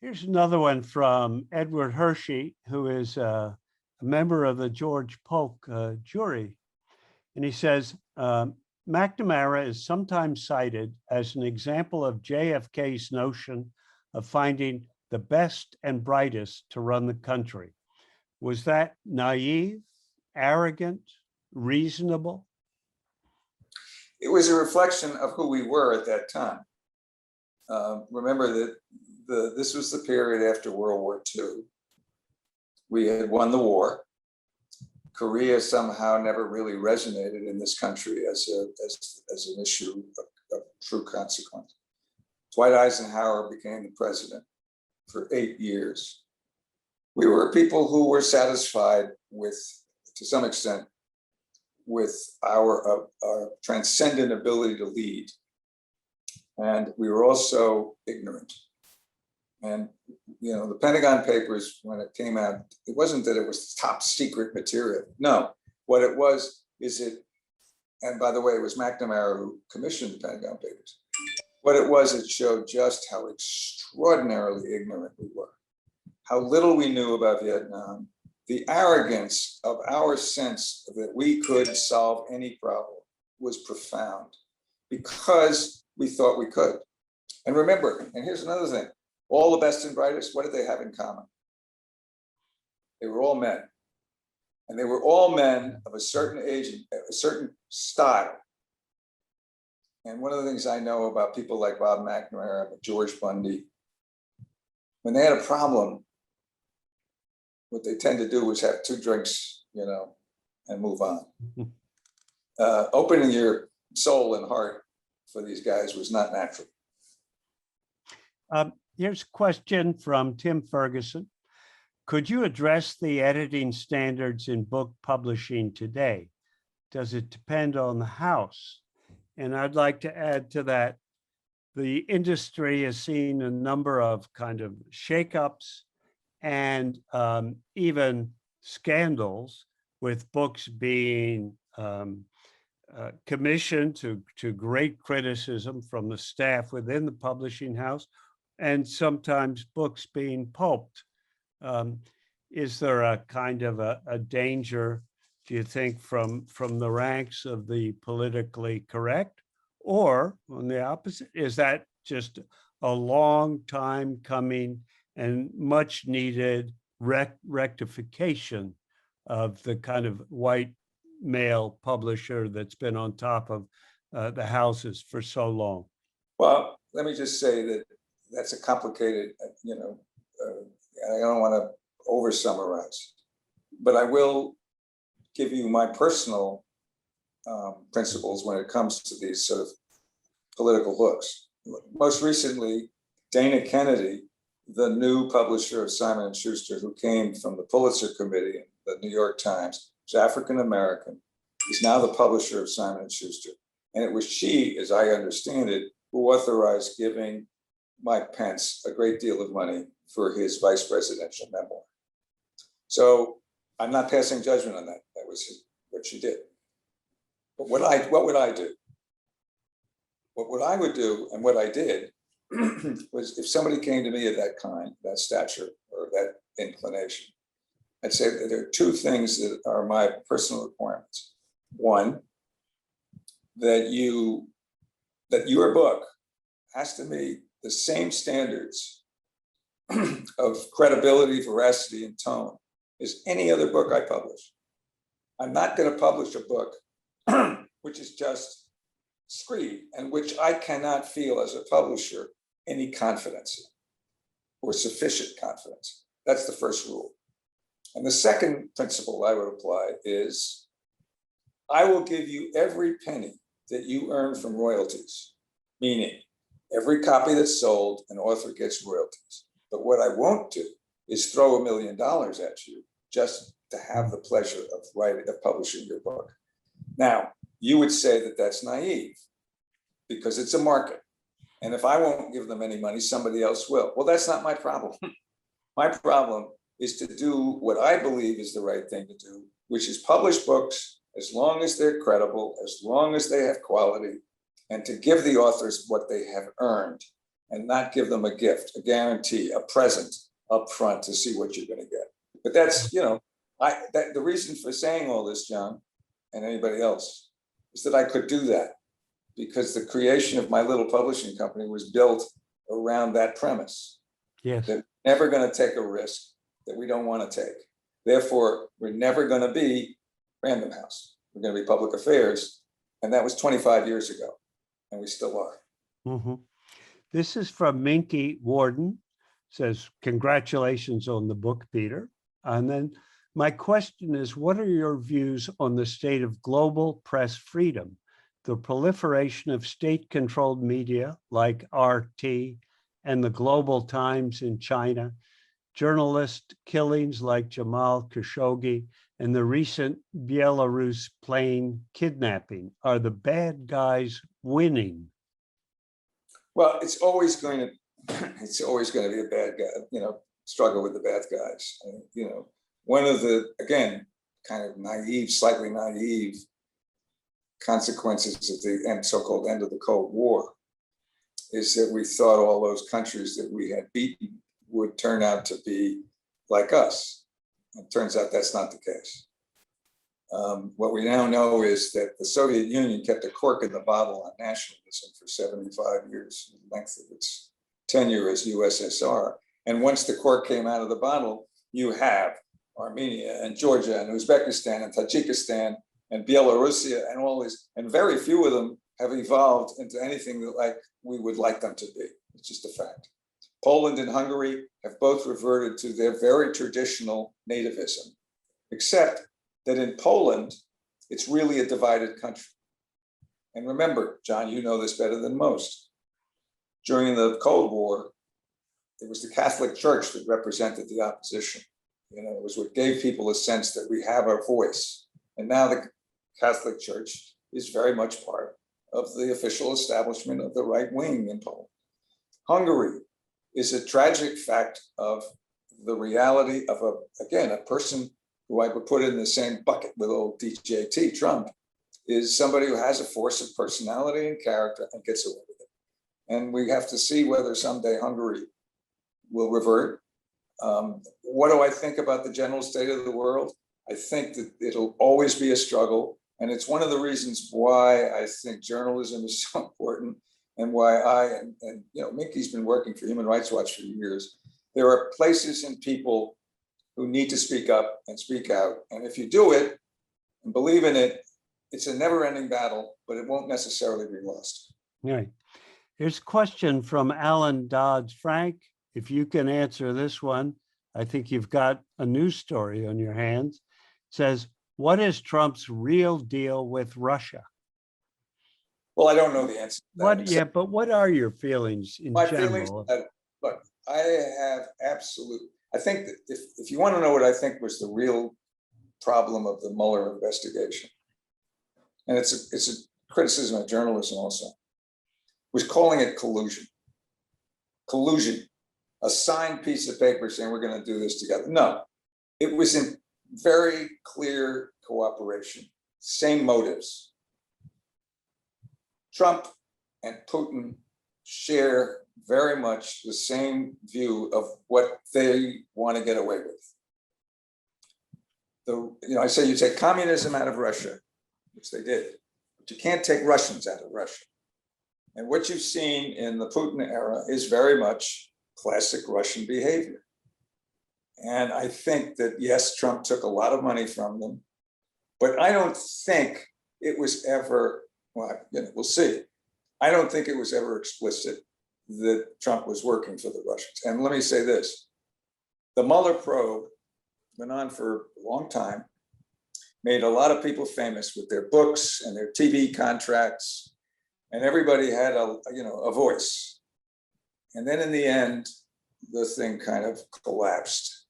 Here's another one from Edward Hershey, who is a member of the George Polk jury. And he says, McNamara is sometimes cited as an example of JFK's notion of finding the best and brightest to run the country. Was that naive, arrogant, reasonable? It was a reflection of who we were at that time. Remember that this was the period after World War II. We had won the war. Korea somehow never really resonated in this country as an issue of true consequence. Dwight Eisenhower became the president for 8 years. We were people who were satisfied with, to some extent, with our transcendent ability to lead. And we were also ignorant. And the Pentagon Papers, when it came out, it wasn't that it was top secret material. No, what it was is and by the way, it was McNamara who commissioned the Pentagon Papers. What it was, it showed just how extraordinarily ignorant we were, how little we knew about Vietnam, the arrogance of our sense that we could solve any problem was profound because we thought we could. And remember, and here's another thing, all the best and brightest, what did they have in common? They were all men. And they were all men of a certain age, a certain style. And one of the things I know about people like Bob McNamara, George Bundy, when they had a problem, what they tend to do is have 2 drinks, and move on. Opening your soul and heart for these guys was not natural. Here's a question from Tim Ferguson. Could you address the editing standards in book publishing today? Does it depend on the house? And I'd like to add to that, the industry has seen a number of kind of shakeups and even scandals with books being commissioned to great criticism from the staff within the publishing house, and sometimes books being pulped. Is there a kind of a danger, do you think, from the ranks of the politically correct? Or on the opposite, is that just a long time coming and much needed rectification of the kind of white male publisher that's been on top of the houses for so long? Well, let me just say that that's a complicated, I don't want to over summarize, but I will give you my personal principles when it comes to these sort of political books. Most recently, Dana Kennedy, the new publisher of Simon & Schuster, who came from the Pulitzer Committee, the New York Times, is African-American, is now the publisher of Simon & Schuster. And it was she, as I understand it, who authorized giving Mike Pence a great deal of money for his vice presidential memoir. So I'm not passing judgment on that. That was what she did. But what would I do? What I would do and what I did was, if somebody came to me of that stature or that inclination, I'd say that there are 2 things that are my personal requirements. One, that your book has to meet the same standards of credibility, veracity, and tone as any other book I publish. I'm not going to publish a book which is just screed and which I cannot feel as a publisher any confidence in or sufficient confidence. That's the first rule. And the second principle I would apply is I will give you every penny that you earn from royalties, meaning every copy that's sold, an author gets royalties. But what I won't do is throw $1 million at you just to have the pleasure of publishing your book. Now, you would say that that's naive because it's a market. And if I won't give them any money, somebody else will. Well, that's not my problem. My problem is to do what I believe is the right thing to do, which is publish books as long as they're credible, as long as they have quality, and to give the authors what they have earned and not give them a gift, a guarantee, a present up front to see what you're going to get. But that's, the reason for saying all this, John, and anybody else, is that I could do that because the creation of my little publishing company was built around that premise. Yes. That we're never going to take a risk that we don't want to take. Therefore, we're never going to be Random House. We're going to be public affairs. And that was 25 years ago. And we still are. Mm-hmm. This is from Minky Warden. Says, congratulations on the book, Peter. And then my question is, what are your views on the state of global press freedom, the proliferation of state-controlled media like RT and the Global Times in China, journalist killings like Jamal Khashoggi, and the recent Belarus plane kidnapping? Are the bad guys winning? Well, it's always going to be a bad guy, struggle with the bad guys. One of the, again, kind of slightly naive consequences of the so-called end of the Cold War is that we thought all those countries that we had beaten would turn out to be like us. It turns out that's not the case. What we now know is that the Soviet Union kept a cork in the bottle on nationalism for 75 years, the length of its tenure as USSR. And once the cork came out of the bottle, you have Armenia and Georgia and Uzbekistan and Tajikistan and Belarusia and all these, and very few of them have evolved into anything that like we would like them to be. It's just a fact. Poland and Hungary have both reverted to their very traditional nativism, except that in Poland, it's really a divided country. And remember, John, you know this better than most. During the Cold War, it was the Catholic Church that represented the opposition. It was what gave people a sense that we have a voice. And now the Catholic Church is very much part of the official establishment of the right wing in Poland. Hungary is a tragic fact of the reality of a person who I would put in the same bucket with old DJT, Trump, is somebody who has a force of personality and character and gets away with it. And we have to see whether someday Hungary will revert. What do I think about the general state of the world? I think that it'll always be a struggle. And it's one of the reasons why I think journalism is so important and why and Mickey's been working for Human Rights Watch for years. There are places and people who need to speak up and speak out. And if you do it and believe in it, it's a never-ending battle, but it won't necessarily be lost. Right. Here's a question from Alan Dodds. Frank, if you can answer this one, I think you've got a news story on your hands. It says, what is Trump's real deal with Russia? Well, I don't know the answer to that. But what are your feelings in my general? Feelings, look, I think that if you want to know what I think was the real problem of the Mueller investigation, and it's a criticism of journalism also, was calling it collusion. Collusion, a signed piece of paper saying we're going to do this together. No, it was in very clear cooperation, same motives. Trump and Putin share very much the same view of what they want to get away with. I say you take communism out of Russia, which they did, but you can't take Russians out of Russia. And what you've seen in the Putin era is very much classic Russian behavior. And I think that, yes, Trump took a lot of money from them, but I don't think it was ever, we'll see. I don't think it was ever explicit that Trump was working for the Russians. And let me say this, the Mueller probe went on for a long time, made a lot of people famous with their books and their TV contracts, and everybody had a voice. And then in the end, the thing kind of collapsed.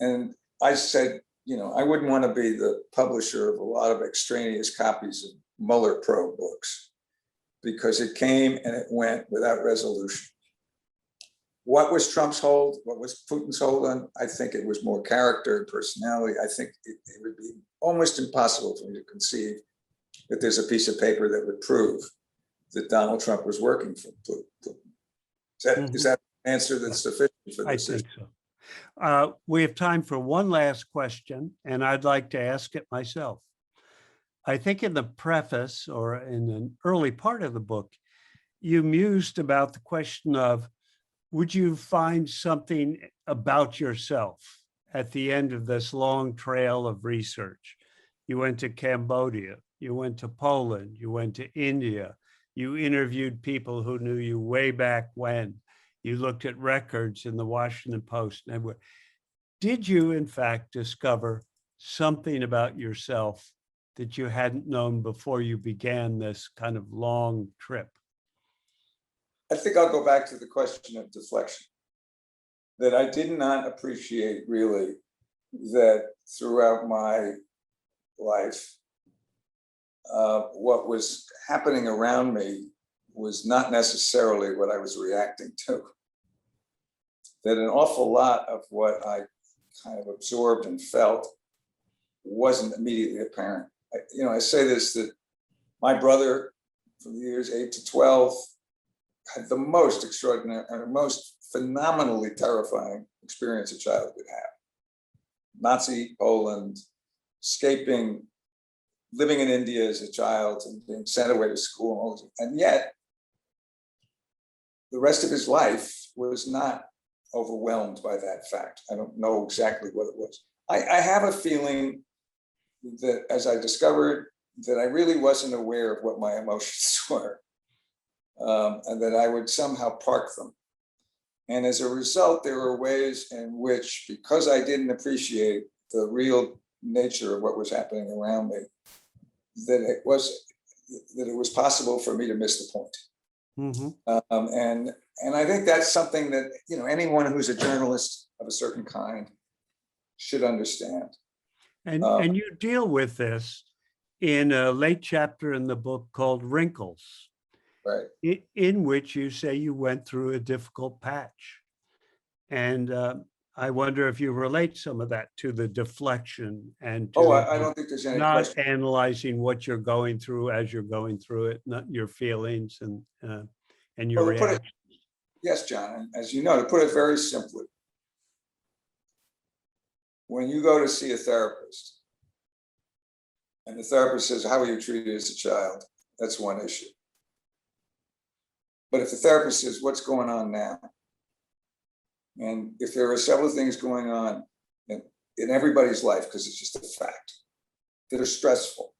And I said, I wouldn't want to be the publisher of a lot of extraneous copies of Mueller probe books, because it came and it went without resolution. What was Trump's hold? What was Putin's hold on? I think it was more character and personality. I think it would be almost impossible for me to conceive that there's a piece of paper that would prove that Donald Trump was working for Putin. Is that an answer that's sufficient for I this issue? think so. We have time for one last question, and I'd like to ask it myself. I think in the preface or in an early part of the book, you mused about the question of, would you find something about yourself at the end of this long trail of research? You went to Cambodia, you went to Poland, you went to India, you interviewed people who knew you way back when, you looked at records in the Washington Post and everywhere. Did you, in fact, discover something about yourself that you hadn't known before you began this kind of long trip? I think I'll go back to the question of deflection, that I did not appreciate really that throughout my life, what was happening around me was not necessarily what I was reacting to. That an awful lot of what I kind of absorbed and felt wasn't immediately apparent. I say this, that my brother from the years 8 to 12 had the most extraordinary and most phenomenally terrifying experience a child could have. Nazi Poland, escaping, living in India as a child and being sent away to school. And yet, the rest of his life was not overwhelmed by that fact. I don't know exactly what it was. I have a feeling that as I discovered that I really wasn't aware of what my emotions were, and that I would somehow park them. And as a result, there were ways in which, because I didn't appreciate the real nature of what was happening around me, that it was possible for me to miss the point. And I think that's something that anyone who's a journalist of a certain kind should understand. And you deal with this in a late chapter in the book called Wrinkles, right? In which you say you went through a difficult patch. And I wonder if you relate some of that to the deflection and to I don't think there's any not question. analyzing what you're going through as you're going through it, not your feelings and your reactions. Yes, John, and as you know, to put it very simply, when you go to see a therapist and the therapist says, how were you treated as a child? That's one issue. But if the therapist says, what's going on now? And if there are several things going on in everybody's life, because it's just a fact, that are stressful,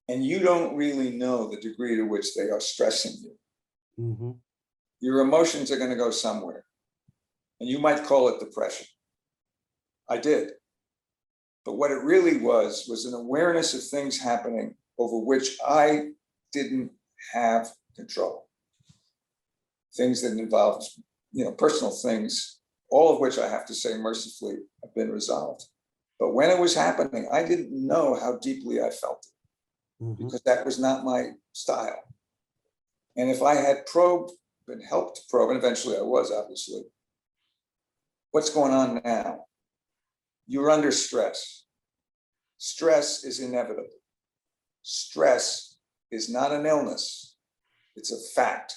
and you don't really know the degree to which they are stressing you, your emotions are going to go somewhere. And you might call it depression. I did. But what it really was an awareness of things happening over which I didn't have control. Things that involved, personal things, all of which I have to say mercifully have been resolved. But when it was happening, I didn't know how deeply I felt it, because that was not my style. And if I had been helped to probe, and eventually I was, obviously, what's going on now? You're under stress. Stress is inevitable. Stress is not an illness. It's a fact.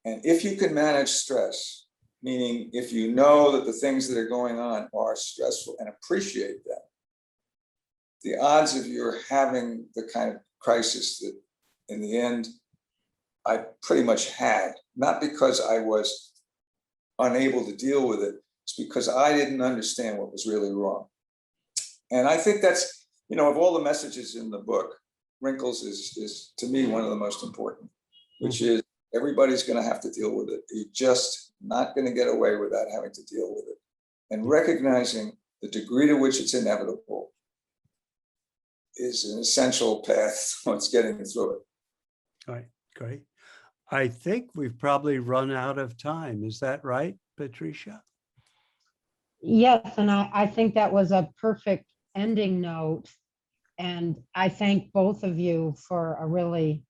And if you can manage stress, meaning if you know that the things that are going on are stressful and appreciate them, the odds of your having the kind of crisis that in the end I pretty much had, not because I was unable to deal with it, it's because I didn't understand what was really wrong. And I think that's, of all the messages in the book, Wrinkles is to me one of the most important, which is everybody's going to have to deal with it. You're just not going to get away without having to deal with it. And recognizing the degree to which it's inevitable is an essential path towards getting through it. All right, great. I think we've probably run out of time. Is that right, Patricia? Yes, and I think that was a perfect ending note. And I thank both of you for a really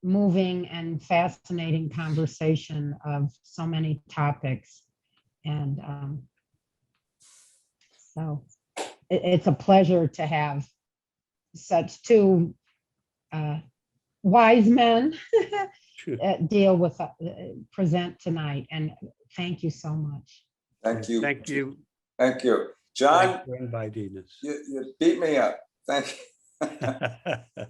moving and fascinating conversation of so many topics. And so it's a pleasure to have such two wise men deal with, present tonight. And thank you so much. Thank you. Thank you. Thank you. John, Thanks for inviting us. you beat me up. Thank you.